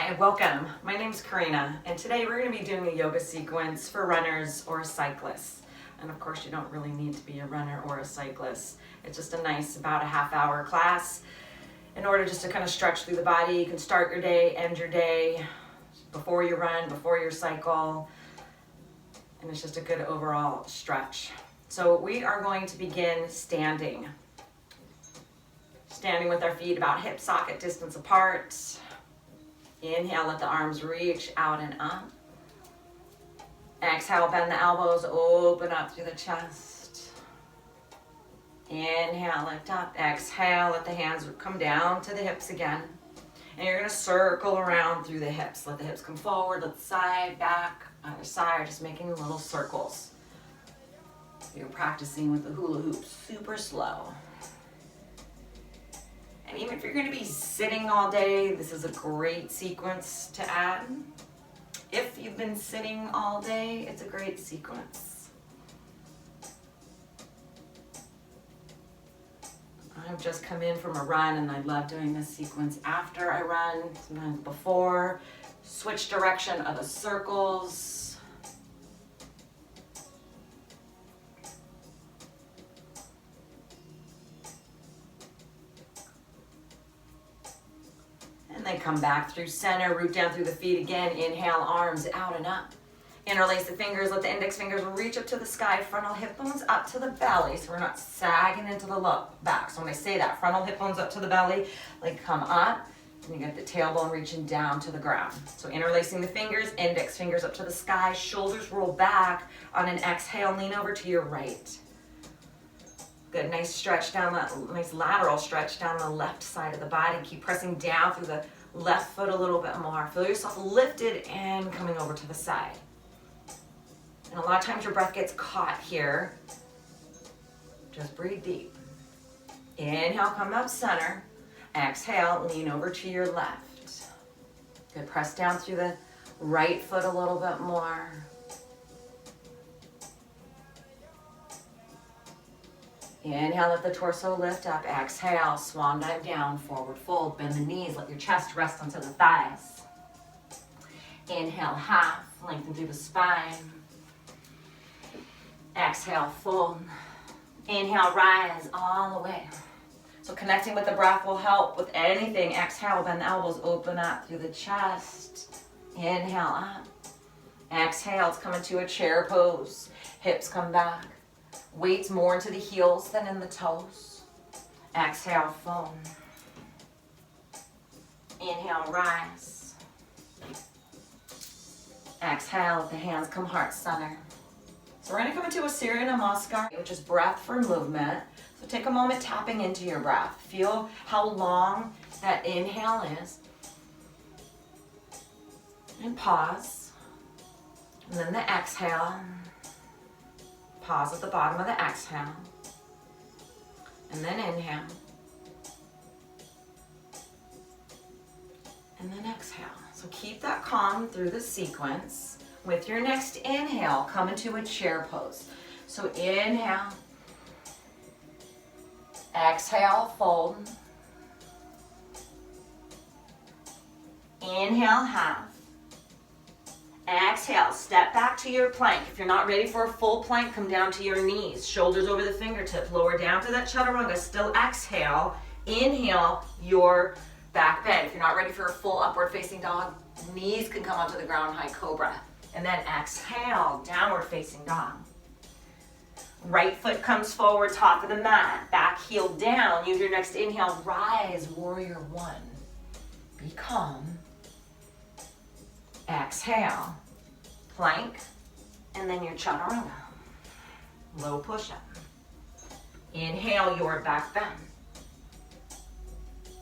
Hi, welcome. My name's Karina, and today we're going to be doing a yoga sequence for runners or cyclists. And of course, you don't really need to be a runner or a cyclist. It's just a nice, about a half-hour class in order just to kind of stretch through the body. You can start your day, end your day, before you run, before your cycle, and it's just a good overall stretch. So we are going to begin standing. Standing with our feet about hip socket distance apart. Inhale, let the arms reach out and up. Exhale, bend the elbows, open up through the chest. Inhale, lift up. Exhale, let the hands come down to the hips again. And you're going to circle around through the hips. Let the hips come forward, let the side, back, other side, just making little circles. You're practicing with the hula hoop, super slow. And even if you're going to be sitting all day, this is a great sequence to add. If you've been sitting all day, it's a great sequence. I've just come in from a run and I love doing this sequence after I run, sometimes before. Switch direction of the circles. Then come back through center, root down through the feet again. Inhale, arms out and up. Interlace the fingers, let the index fingers reach up to the sky. Frontal hip bones up to the belly, so we're not sagging into the back. So when I say that, frontal hip bones up to the belly, like come up, and you get the tailbone reaching down to the ground. So interlacing the fingers, index fingers up to the sky, shoulders roll back. On an exhale, lean over to your right. Good, nice stretch down that, nice lateral stretch down the left side of the body. Keep pressing down through the left foot a little bit more. Feel yourself lifted and coming over to the side. And a lot of times your breath gets caught here. Just breathe deep. Inhale, come up center. Exhale, lean over to your left. Good, press down through the right foot a little bit more. Inhale, let the torso lift up. Exhale, swan dive down, forward fold. Bend the knees, let your chest rest onto the thighs. Inhale, half, lengthen through the spine. Exhale, fold. Inhale, rise all the way. So connecting with the breath will help with anything. Exhale, bend the elbows, open up through the chest. Inhale, up. Exhale, it's coming to a chair pose. Hips come back. Weights more into the heels than in the toes. Exhale, fold. Inhale, rise. Exhale, let the hands come heart center. So we're going to come into a Surya Namaskar, which is breath for movement. So take a moment tapping into your breath. Feel how long that inhale is. And pause. And then the exhale. Pause at the bottom of the exhale. And then inhale. And then exhale. So keep that calm through the sequence. With your next inhale, come into a chair pose. So inhale. Exhale, fold. Inhale, half. Exhale, step back to your plank. If you're not ready for a full plank, come down to your knees. Shoulders over the fingertips. Lower down to that chaturanga. Still exhale. Inhale your back bend. If you're not ready for a full upward facing dog, knees can come onto the ground, high cobra. And then exhale, downward facing dog. Right foot comes forward, top of the mat. Back heel down. Use your next inhale. Rise, warrior one. Be calm. Exhale, plank, and then your chaturanga. Low push-up. Inhale your back bend.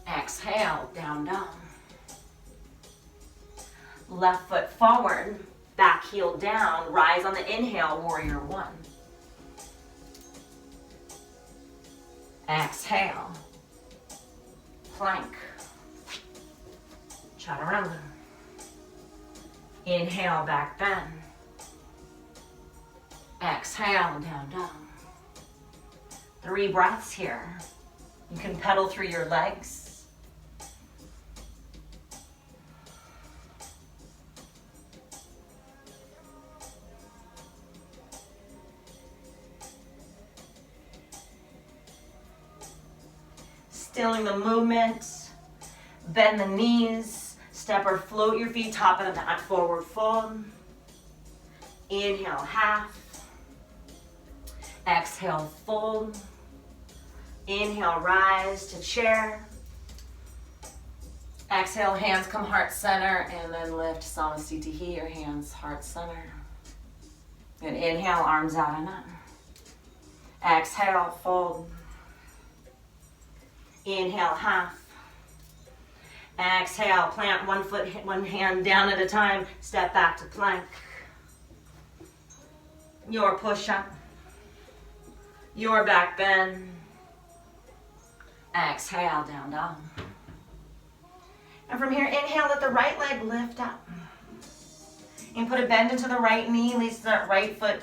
Exhale, down dog. Left foot forward, back heel down. Rise on the inhale, warrior one. Exhale, plank, chaturanga. Inhale, back bend. Exhale, down dog. 3 breaths here. You can pedal through your legs. Stealing the movement. Bend the knees. Step or float your feet, top of the mat, forward fold. Inhale, half. Exhale, fold. Inhale, rise to chair. Exhale, hands come heart center, and then lift Samasthiti, your hands heart center. And inhale, arms out and up. Exhale, fold. Inhale, half. Exhale, plant one foot, one hand down at a time. Step back to plank. Your push-up. Your back bend. Exhale, down dog. And from here, inhale, let the right leg lift up. And put a bend into the right knee, release that right foot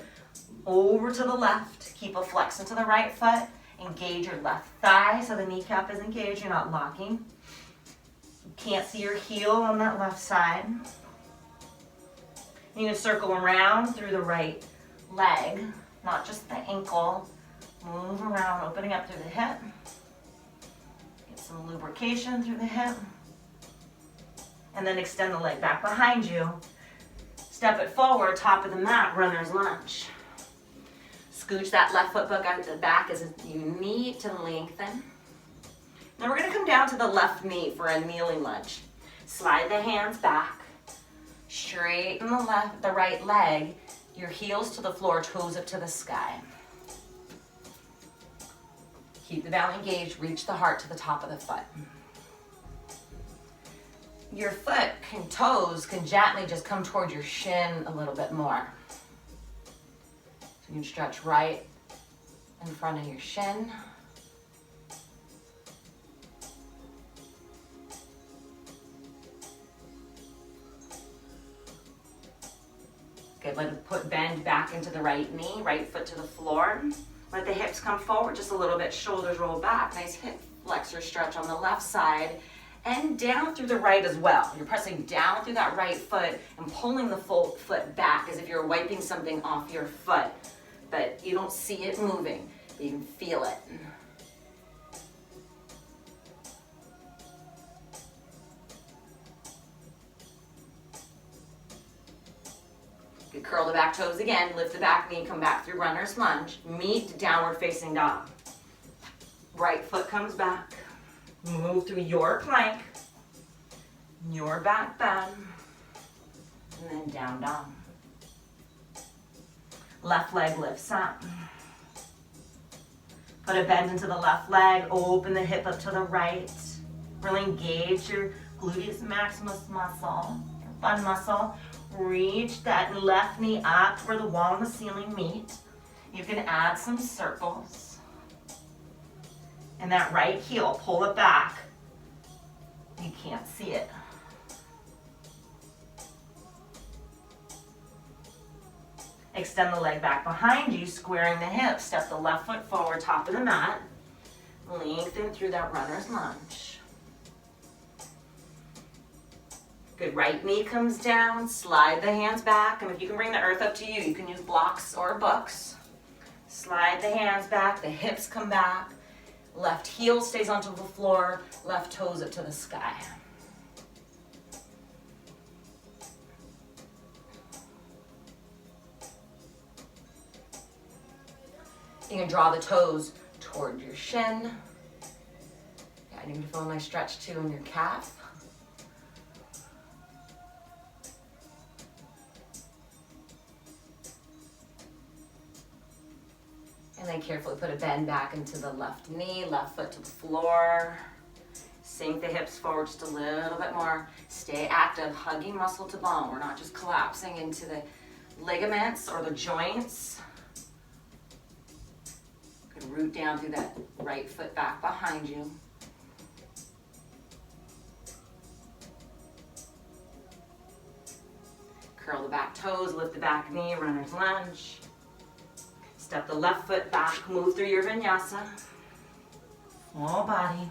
over to the left. Keep a flex into the right foot. Engage your left thigh so the kneecap is engaged, you're not locking. You can't see your heel on that left side. You can circle around through the right leg, not just the ankle. Move around, opening up through the hip. Get some lubrication through the hip. And then extend the leg back behind you. Step it forward, top of the mat, runner's lunge. Scooch that left foot back as you need to lengthen. Now we're gonna come down to the left knee for a kneeling lunge. Slide the hands back. Straighten the right leg. Your heels to the floor, toes up to the sky. Keep the belly engaged, reach the heart to the top of the foot. Your toes can gently just come towards your shin a little bit more. So you can stretch right in front of your shin. Good, let it bend back into the right knee, right foot to the floor. Let the hips come forward just a little bit, shoulders roll back. Nice hip flexor stretch on the left side and down through the right as well. You're pressing down through that right foot and pulling the full foot back as if you're wiping something off your foot. But you don't see it moving, but you can feel it. Good, curl the back toes again, lift the back knee, come back through runner's lunge, meet downward facing dog. Right foot comes back, move through your plank, your back bend, and then down dog. Left leg lifts up. Put a bend into the left leg, open the hip up to the right. Really engage your gluteus maximus muscle, your fun muscle. Reach that left knee up where the wall and the ceiling meet. You can add some circles. And that right heel, pull it back. You can't see it. Extend the leg back behind you, squaring the hips. Step the left foot forward, top of the mat. Lengthen through that runner's lunge. Good, right knee comes down, slide the hands back, and if you can bring the earth up to you, you can use blocks or books. Slide the hands back, the hips come back, left heel stays onto the floor, left toes up to the sky. You can draw the toes toward your shin. Yeah, you can feel a nice stretch too in your calf. And then carefully put a bend back into the left knee, left foot to the floor. Sink the hips forward just a little bit more. Stay active, hugging muscle to bone. We're not just collapsing into the ligaments or the joints. Good, root down through that right foot back behind you. Curl the back toes, lift the back knee, runner's lunge. Step the left foot back, move through your vinyasa. Full body.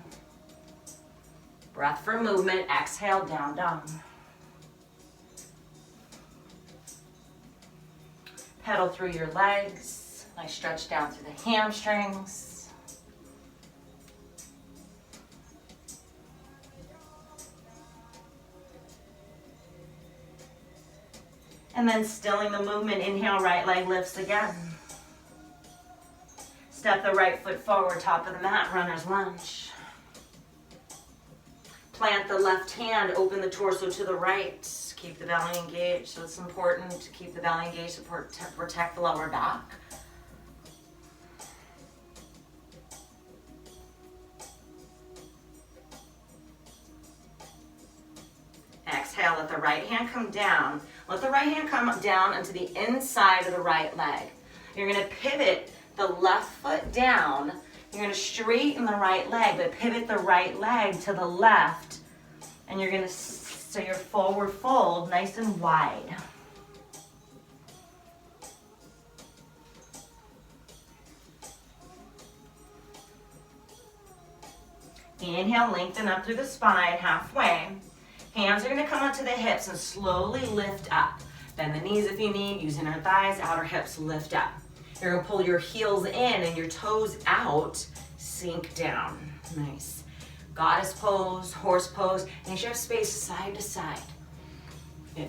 Breath for movement, exhale, down dog. Pedal through your legs. Nice stretch down through the hamstrings. And then stilling the movement, inhale, right leg lifts again. Step the right foot forward, top of the mat, runner's lunge. Plant the left hand, open the torso to the right. Keep the belly engaged. So it's important to keep the belly engaged to protect the lower back. Exhale, let the right hand come down. Let the right hand come down into the inside of the right leg. You're going to pivot the left foot down. You're going to straighten the right leg, but pivot the right leg to the left. And you're going to, so your forward fold, nice and wide. Inhale, lengthen up through the spine, halfway. Hands are going to come onto the hips and slowly lift up. Bend the knees if you need, use inner thighs, outer hips, lift up. You're going to pull your heels in and your toes out, sink down. Nice. Goddess pose, horse pose, and you should have space side to side.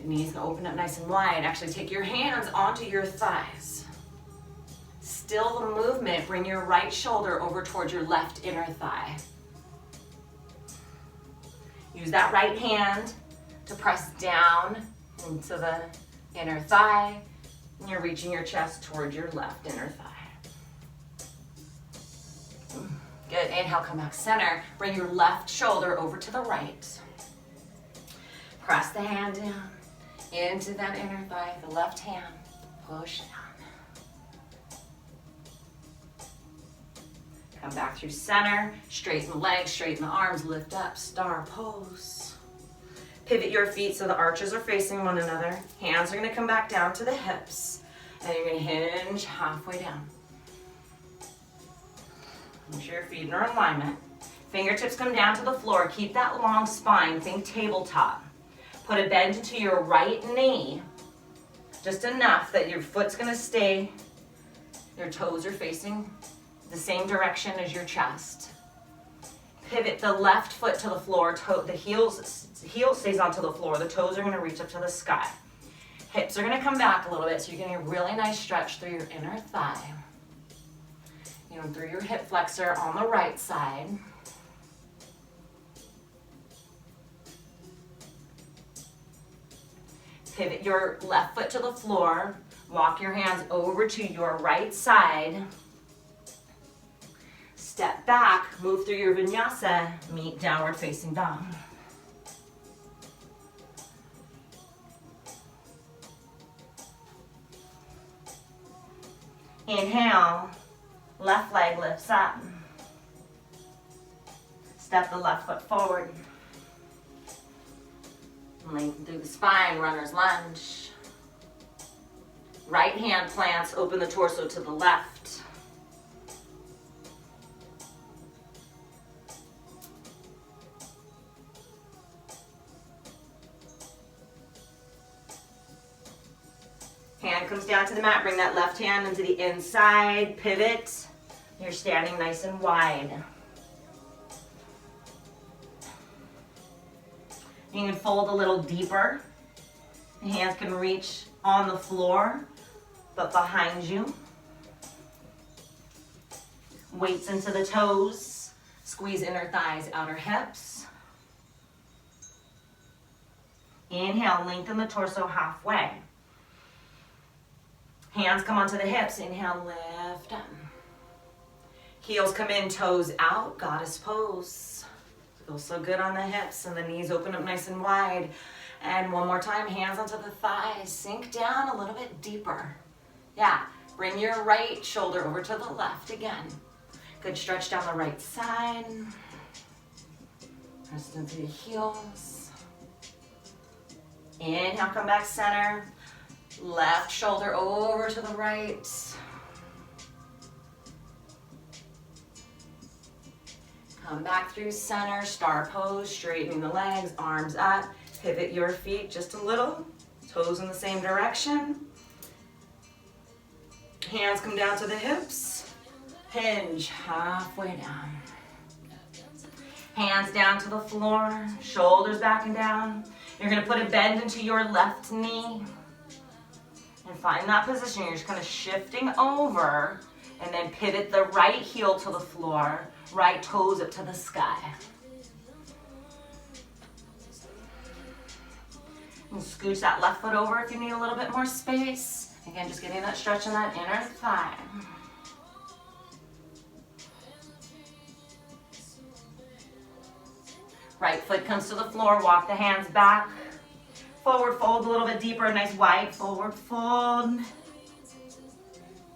Knees going to open up nice and wide. Actually, take your hands onto your thighs. Still the movement, bring your right shoulder over towards your left inner thigh. Use that right hand to press down into the inner thigh, and you're reaching your chest towards your left inner thigh. Good, inhale, come back center. Bring your left shoulder over to the right. Press the hand down into that inner thigh, the left hand, push down. Come back through center, straighten the legs, straighten the arms, lift up, star pose. Pivot your feet so the arches are facing one another. Hands are going to come back down to the hips, and you're going to hinge halfway down. Make sure your feet are in alignment. Fingertips come down to the floor. Keep that long spine. Think tabletop. Put a bend into your right knee, just enough that your foot's going to stay, your toes are facing the same direction as your chest. Pivot the left foot to the floor, the heel stays onto the floor, the toes are going to reach up to the sky. Hips are going to come back a little bit, so you're getting a really nice stretch through your inner thigh. Through your hip flexor on the right side. Pivot your left foot to the floor, walk your hands over to your right side. Step back, move through your vinyasa, meet downward facing dog. Inhale, left leg lifts up. Step the left foot forward. Lengthen through the spine, runner's lunge. Right hand plants, open the torso to the left. Hand comes down to the mat, bring that left hand into the inside, pivot. You're standing nice and wide. You can fold a little deeper. The hands can reach on the floor, but behind you. Weights into the toes. Squeeze inner thighs, outer hips. Inhale, lengthen the torso halfway. Hands come onto the hips. Inhale, lift up. Heels come in, toes out, goddess pose. Feels so good on the hips, and the knees open up nice and wide. And one more time, hands onto the thighs. Sink down a little bit deeper. Yeah, bring your right shoulder over to the left again. Good stretch down the right side. Press into the heels. Inhale, come back center. Left shoulder over to the right. Come back through center, star pose, straightening the legs, arms up. Pivot your feet just a little, toes in the same direction. Hands come down to the hips. Hinge halfway down. Hands down to the floor, shoulders back and down. You're gonna put a bend into your left knee. And find that position. You're just kind of shifting over and then pivot the right heel to the floor, right toes up to the sky. And scooch that left foot over if you need a little bit more space. Again, just getting that stretch in that inner thigh. Right foot comes to the floor, walk the hands back. Forward fold a little bit deeper, nice wide forward fold.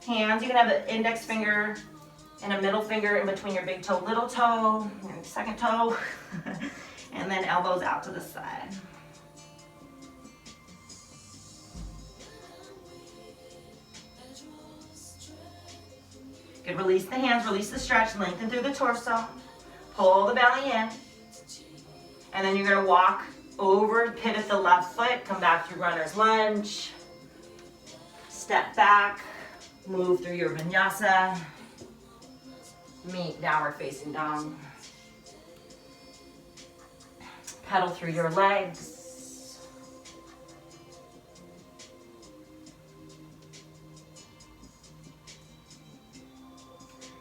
Hands, you can have an index finger and a middle finger in between your big toe, little toe, and second toe, and then elbows out to the side. Good, release the hands, release the stretch, lengthen through the torso, pull the belly in, and then you're gonna walk over, pivot the left foot, come back through runner's lunge, step back, move through your vinyasa, meet downward facing dog. Pedal through your legs.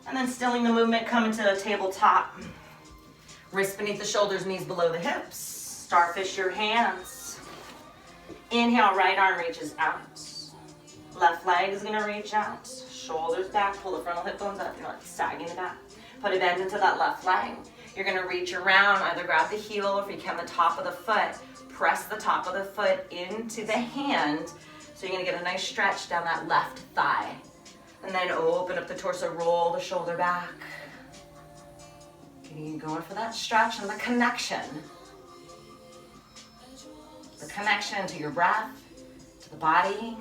And then stilling the movement, come into a tabletop. Wrists beneath the shoulders, knees below the hips. Starfish your hands. Inhale, right arm reaches out. Left leg is gonna reach out. Shoulders back, pull the frontal hip bones up. You're like sagging the back. Put a bend into that left leg. You're gonna reach around, either grab the heel or if you can the top of the foot. Press the top of the foot into the hand. So you're gonna get a nice stretch down that left thigh. And then open up the torso, roll the shoulder back. You're going for that stretch and the connection. The connection to your breath, to the body.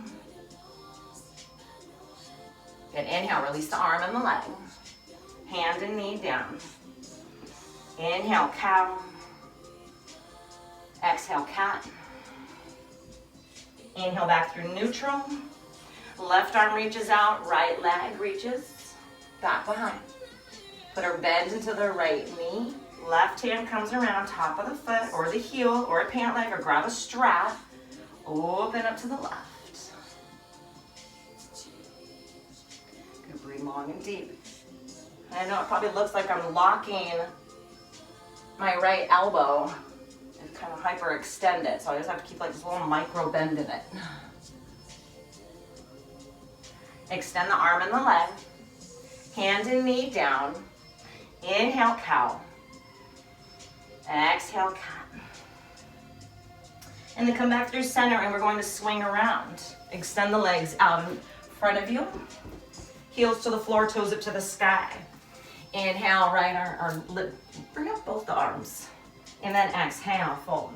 Good, inhale, release the arm and the leg. Hand and knee down. Inhale, cow. Exhale, cat. Inhale back through neutral. Left arm reaches out, right leg reaches back behind. Put our bend into the right knee. Left hand comes around top of the foot or the heel or a pant leg or grab a strap. Open up to the left. Good, breathe long and deep. I know it probably looks like I'm locking my right elbow and kind of hyperextend it, so I just have to keep like this little micro bend in it. Extend the arm and the leg. Hand and knee down. Inhale, cow. Exhale, cat. And then come back through center and we're going to swing around. Extend the legs out in front of you. Heels to the floor, toes up to the sky. Inhale, right arm, bring up both the arms. And then exhale, fold.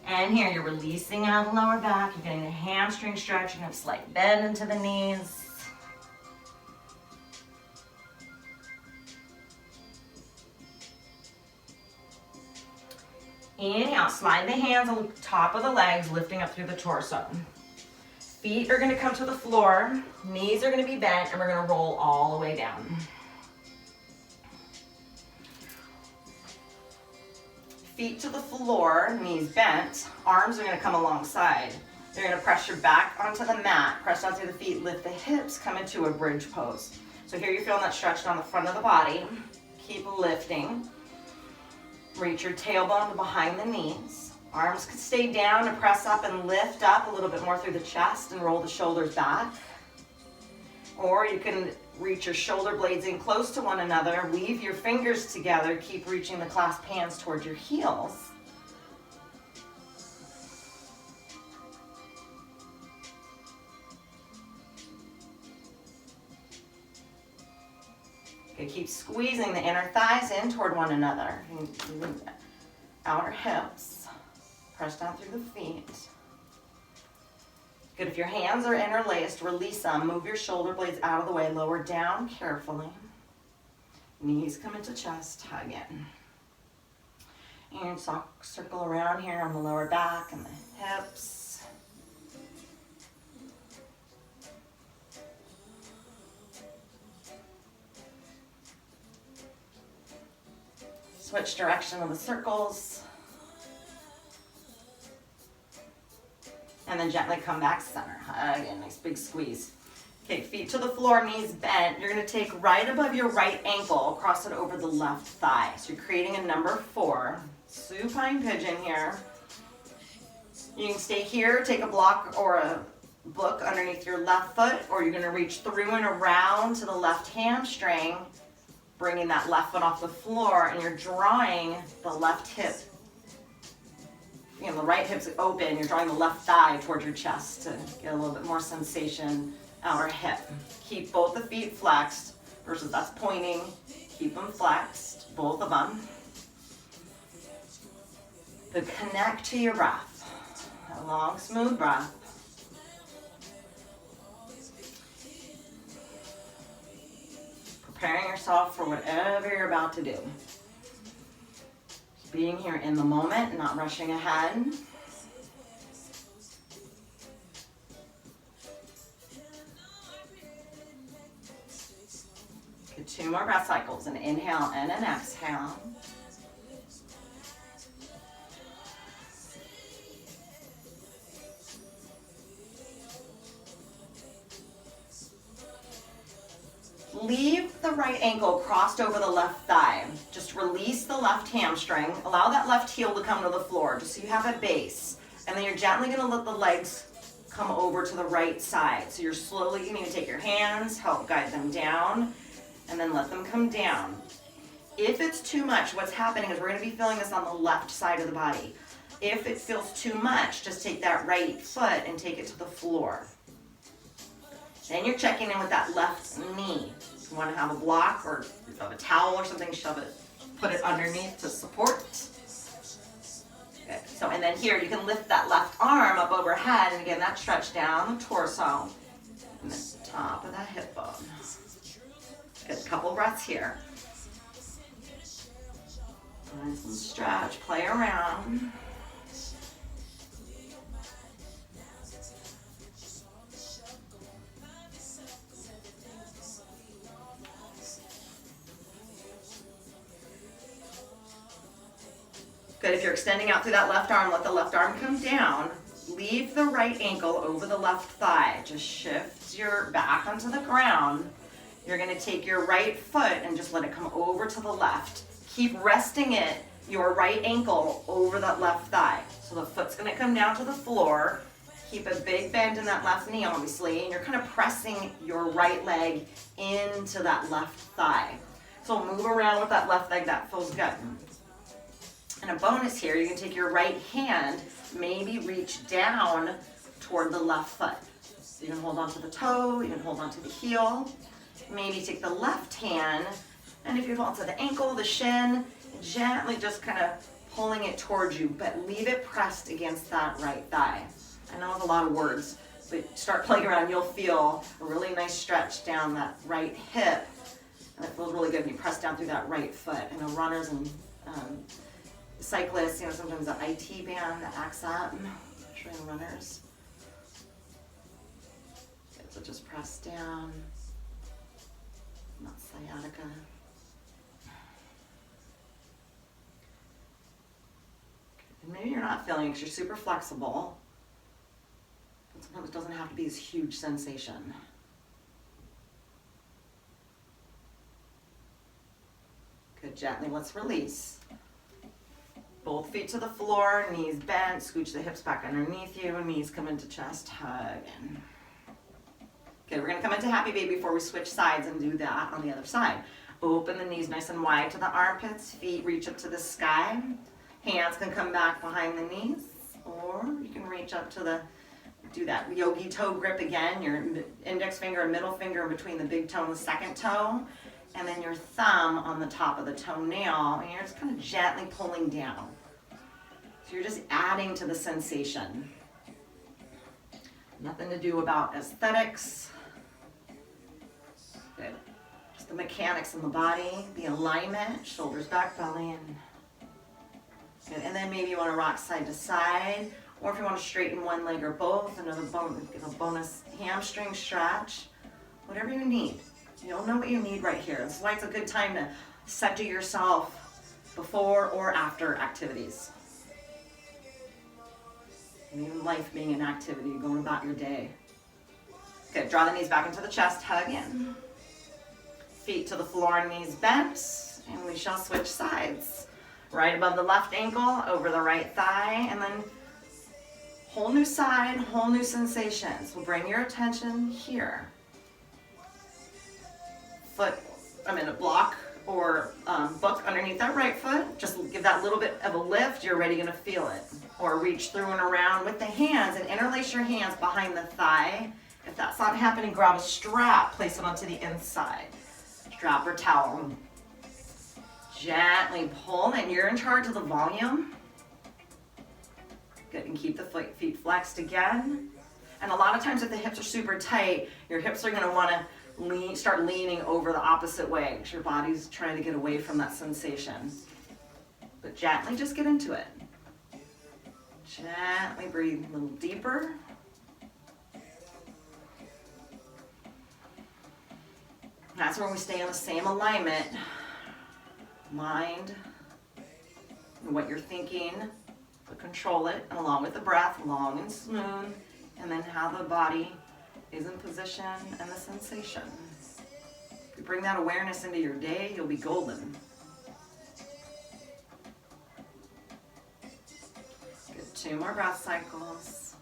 And here you're releasing out the lower back. You're getting a hamstring stretch. You're going to have a slight bend into the knees. Inhale, slide the hands on the top of the legs, lifting up through the torso. Feet are going to come to the floor. Knees are going to be bent, and we're going to roll all the way down. Feet to the floor, knees bent, arms are going to come alongside. You're going to press your back onto the mat, press down through the feet, lift the hips, come into a bridge pose. So here you're feeling that stretch down the front of the body. Keep lifting. Reach your tailbone to behind the knees. Arms can stay down and press up and lift up a little bit more through the chest and roll the shoulders back. Or you can reach your shoulder blades in close to one another, weave your fingers together, keep reaching the clasped hands towards your heels. Okay, keep squeezing the inner thighs in toward one another. Outer hips. Press down through the feet. Good, if your hands are interlaced, release them. Move your shoulder blades out of the way. Lower down carefully. Knees come into chest, hug in. And circle around here on the lower back and the hips. Switch direction of the circles. And then gently come back center. Again, nice big squeeze. Okay, feet to the floor, knees bent. You're gonna take right above your right ankle, cross it over the left thigh. So you're creating a number 4. Supine pigeon here. You can stay here, take a block or a book underneath your left foot, or you're gonna reach through and around to the left hamstring, bringing that left foot off the floor, and you're drawing the left hip. You know, the right hip's open, you're drawing the left thigh towards your chest to get a little bit more sensation outer hip. Keep both the feet flexed versus that's pointing. Keep them flexed, both of them. But connect to your breath. A long, smooth breath. Preparing yourself for whatever you're about to do. Just being here in the moment, not rushing ahead. Good, 2 more breath cycles, an inhale and an exhale. Leave the right ankle crossed over the left thigh. Just release the left hamstring. Allow that left heel to come to the floor, just so you have a base. And then you're gently gonna let the legs come over to the right side. So you're slowly gonna take your hands, help guide them down, and then let them come down. If it's too much, what's happening is we're gonna be feeling this on the left side of the body. If it feels too much, just take that right foot and take it to the floor. Then you're checking in with that left knee. If you want to have a block or if you have a towel or something, shove it, put it underneath to support. Good. So, and then here you can lift that left arm up overhead, and again, that stretch down the torso and the top of that hip bone. Good, a couple breaths here. Nice and stretch, play around. Good, if you're extending out through that left arm, let the left arm come down. Leave the right ankle over the left thigh. Just shift your back onto the ground. You're gonna take your right foot and just let it come over to the left. Keep resting it, your right ankle over that left thigh. So the foot's gonna come down to the floor. Keep a big bend in that left knee, obviously, and you're kind of pressing your right leg into that left thigh. So move around with that left leg, that feels good. And a bonus here, you can take your right hand, maybe reach down toward the left foot. So you can hold onto the toe, you can hold onto the heel. Maybe take the left hand, and if you hold onto the ankle, the shin, gently just kind of pulling it towards you, but leave it pressed against that right thigh. I know it's a lot of words, but start playing around, you'll feel a really nice stretch down that right hip, and it feels really good when you press down through that right foot. I know runners and cyclists, you know, sometimes the IT band that acts up, especially runners. Okay, so just press down, not sciatica. And maybe you're not feeling it because you're super flexible, but sometimes it doesn't have to be this huge sensation. Good, gently, let's release. Both feet to the floor, knees bent, scooch the hips back underneath you, knees come into chest, hug in. Okay, we're gonna come into happy baby before we switch sides and do that on the other side. Open the knees nice and wide to the armpits, feet reach up to the sky. Hands can come back behind the knees, or you can reach up to the, do that yogi toe grip again, your index finger and middle finger in between the big toe and the second toe. And then your thumb on the top of the toenail, and you're just kind of gently pulling down. So you're just adding to the sensation. Nothing to do about aesthetics. Good. Just the mechanics in the body, the alignment, shoulders back, belly in. Good. And then maybe you want to rock side to side, or if you want to straighten one leg or both, another bonus hamstring stretch, whatever you need. You'll know what you need right here. This is why it's a good time to center yourself before or after activities. And even life being an activity, going about your day. Good, draw the knees back into the chest, hug in. Feet to the floor, knees bent, and we shall switch sides. Right above the left ankle, over the right thigh, and then whole new side, whole new sensations. We'll bring your attention here. Foot, a block or book underneath that right foot. Just give that little bit of a lift. You're already gonna feel it. Or reach through and around with the hands and interlace your hands behind the thigh. If that's not happening, grab a strap, place it onto the inside. Strap or towel. Gently pull, and you're in charge of the volume. Good, and keep the feet flexed again. And a lot of times if the hips are super tight, your hips are gonna wanna start leaning over the opposite way because your body's trying to get away from that sensation. But gently just get into it. Gently breathe a little deeper. That's where we stay in the same alignment. Mind and what you're thinking, but control it, and along with the breath, long and smooth, and then how the body is in position and the sensation. If you bring that awareness into your day, you'll be golden. Good, 2 more breath cycles.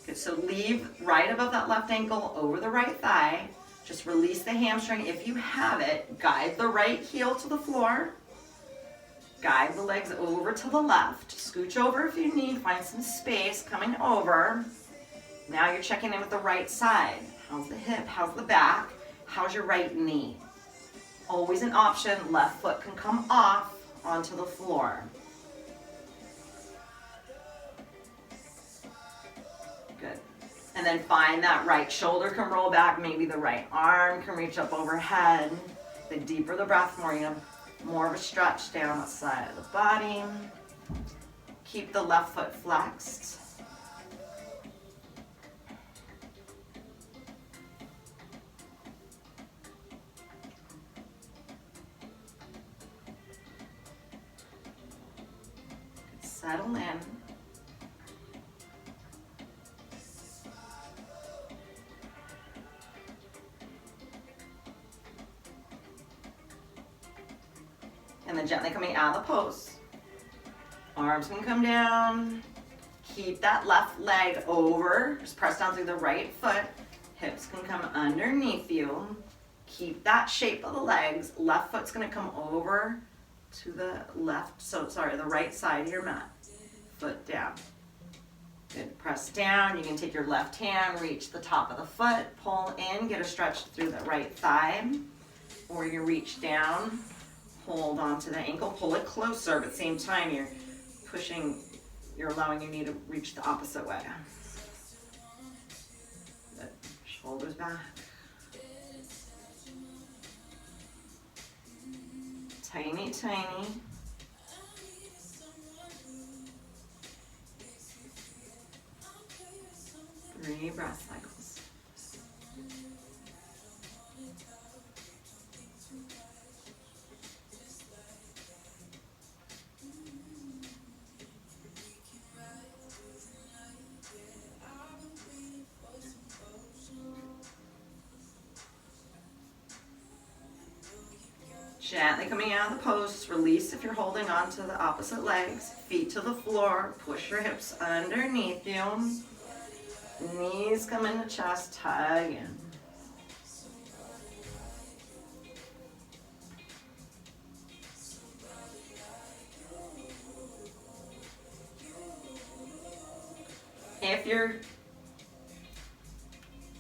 Good, so leave right above that left ankle over the right thigh. Just release the hamstring if you have it. Guide the right heel to the floor. Guide the legs over to the left. Scooch over if you need. Find some space coming over. Now you're checking in with the right side. How's the hip? How's the back? How's your right knee? Always an option. Left foot can come off onto the floor. Good. And then find that right shoulder can roll back, maybe the right arm can reach up overhead. The deeper the breath, more of a stretch down the side of the body. Keep the left foot flexed. Settle in. And then gently coming out of the pose. Arms can come down. Keep that left leg over. Just press down through the right foot. Hips can come underneath you. Keep that shape of the legs. Left foot's gonna come over to the the right side of your mat. Foot down. Good, press down. You can take your left hand, reach the top of the foot, pull in, get a stretch through the right thigh. Or you reach down, hold on to the ankle, pull it closer, but at the same time you're allowing your knee to reach the opposite way. Good. Shoulders back. Tiny, tiny. Three breath cycles. Gently coming out of the pose, just release if you're holding on to the opposite legs. Feet to the floor, push your hips underneath you. Knees come into chest, hug in. If you're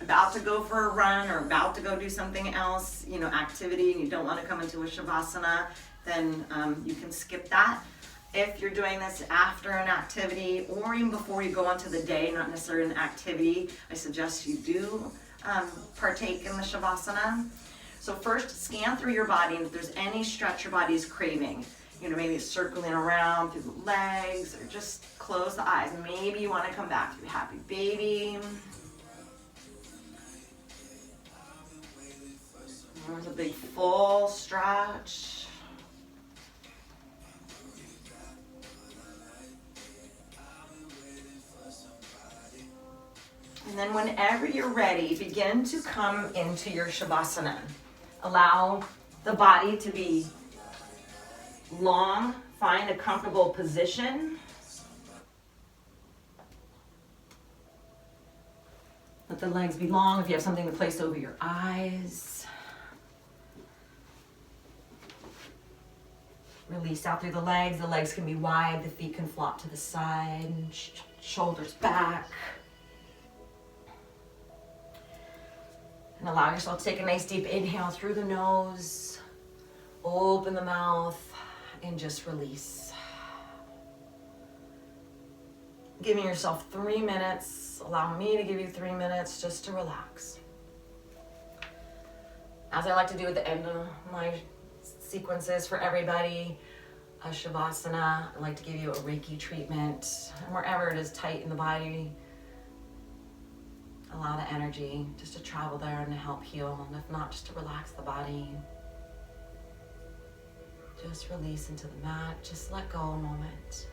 about to go for a run or about to go do something else, activity, and you don't want to come into a shavasana, then you can skip that. If you're doing this after an activity or even before you go onto the day, not necessarily an activity, I suggest you do partake in the shavasana. So first, scan through your body, and if there's any stretch your body is craving, maybe it's circling around through the legs, or just close the eyes. Maybe you want to come back to happy baby. There's a big full stretch. And then whenever you're ready, begin to come into your Shavasana. Allow the body to be long. Find a comfortable position. Let the legs be long if you have something to place over your eyes. Release out through the legs. The legs can be wide. The feet can flop to the side. Shoulders back. And allow yourself to take a nice deep inhale through the nose. Open the mouth and just release. Giving yourself 3 minutes. Allow me to give you 3 minutes just to relax. As I like to do at the end of my sequences for everybody, a Shavasana, I like to give you a Reiki treatment. And wherever it is tight in the body, allow the energy just to travel there and to help heal. And if not, just to relax the body. Just release into the mat. Just let go a moment.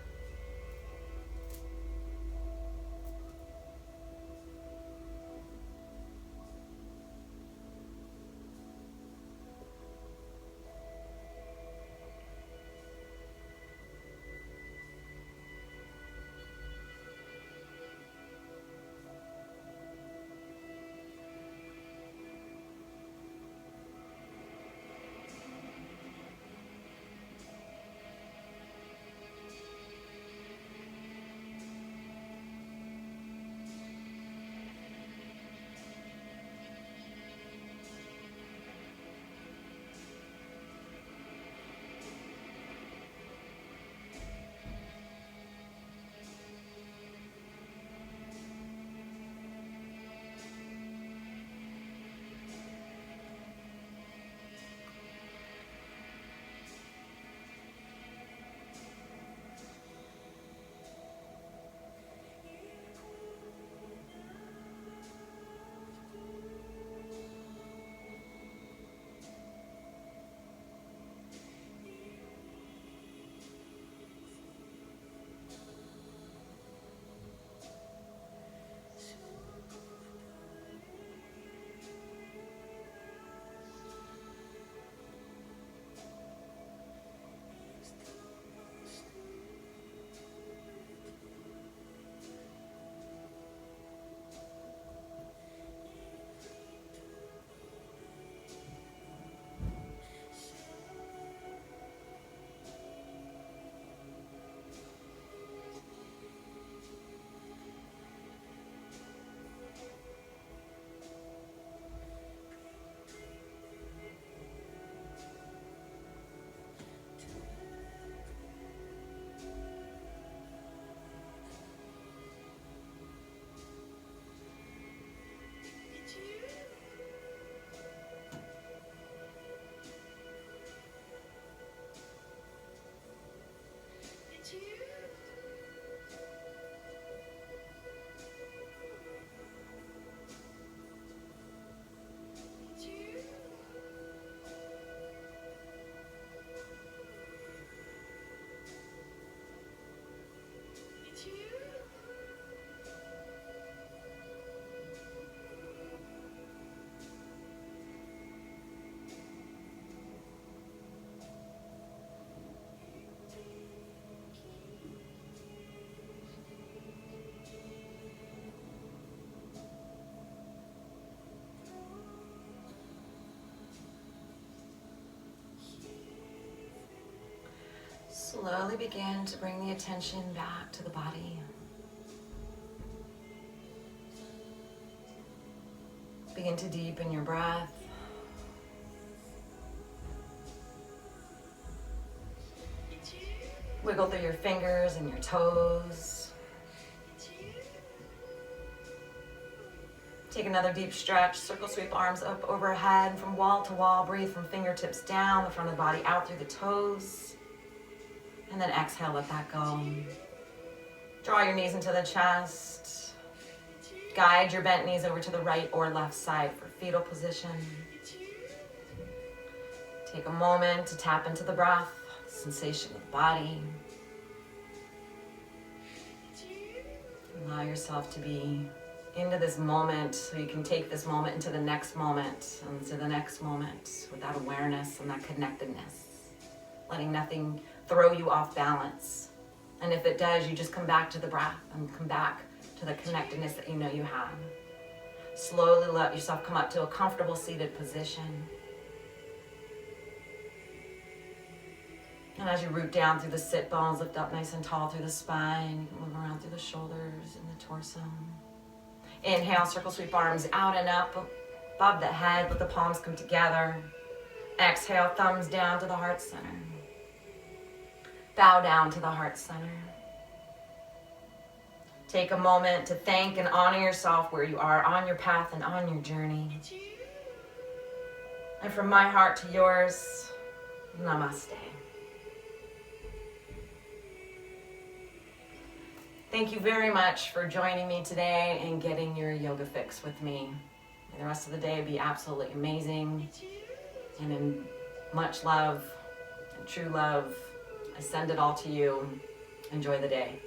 Slowly begin to bring the attention back to the body. Begin to deepen your breath. Wiggle through your fingers and your toes. Take another deep stretch. Circle sweep arms up overhead from wall to wall. Breathe from fingertips down, the front of the body out through the toes. And then exhale, let that go. Draw your knees into the chest. Guide your bent knees over to the right or left side for fetal position. Take a moment to tap into the breath, the sensation of the body. Allow yourself to be into this moment so you can take this moment into the next moment and to the next moment with that awareness and that connectedness. Letting nothing throw you off balance. And if it does, you just come back to the breath and come back to the connectedness that you know you have. Slowly let yourself come up to a comfortable seated position. And as you root down through the sit bones, lift up nice and tall through the spine, move around through the shoulders and the torso. Inhale, circle sweep arms out and up above the head, let the palms come together. Exhale, thumbs down to the heart center. Bow down to the heart center. Take a moment to thank and honor yourself where you are on your path and on your journey. And from my heart to yours, namaste. Thank you very much for joining me today and getting your yoga fix with me. May the rest of the day be absolutely amazing. And in much love and true love, I send it all to you. Enjoy the day.